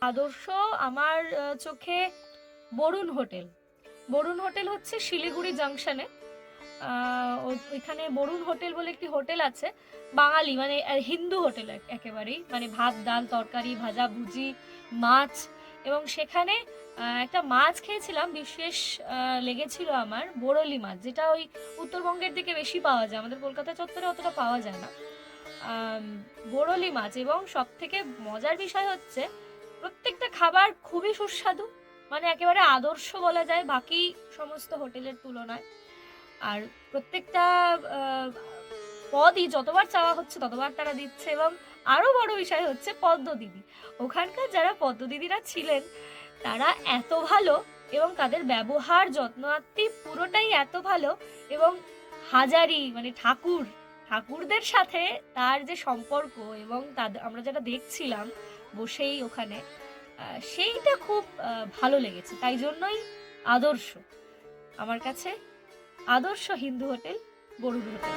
আদর্শ আমার চোখে বরুণ হোটেল। বরুণ হোটেল হচ্ছে শিলিগুড়ি জাংশনে। ওইখানে বরুণ হোটেল বলে একটি হোটেল আছে, বাঙালি মানে হিন্দু হোটেল একেবারেই, মানে ভাত ডাল তরকারি ভাজা ভুজি মাছ। এবং সেখানে একটা মাছ খেয়েছিলাম, বিশেষ লেগেছিল আমার বোরলি মাছ, যেটা ওই উত্তরবঙ্গের দিকে বেশি পাওয়া যায়, আমাদের কলকাতা চত্বরে অতটা পাওয়া যায় না। বোরলি মাছ, এবং সব থেকে মজার বিষয় হচ্ছে প্রত্যেকটা খাবার খুবই সুস্বাদু, মানে একেবারে আদর্শ বলা যায় বাকি সমস্ত হোটেলের তুলনায়। আর প্রত্যেকটা পদই যতবার চাওয়া হচ্ছে ততবার তারা দিচ্ছে। এবং আরো বড় বিষয় হচ্ছে পদ্ম দিদি, ওখানকার যারা পদ্ম দিদিরা ছিলেন তারা এত ভালো, এবং তাদের ব্যবহার যত্নার্থী পুরোটাই এত ভালো। এবং হাজারি মানে ঠাকুরদের সাথে তার যে সম্পর্ক, এবং তাদের আমরা যেটা দেখছিলাম বসেই ওখানে, সেইটা খুব ভালো লেগেছে। তাই জন্যই আদর্শ আমার কাছে, আদর্শ হিন্দু হোটেল, বরুণ হোটেল।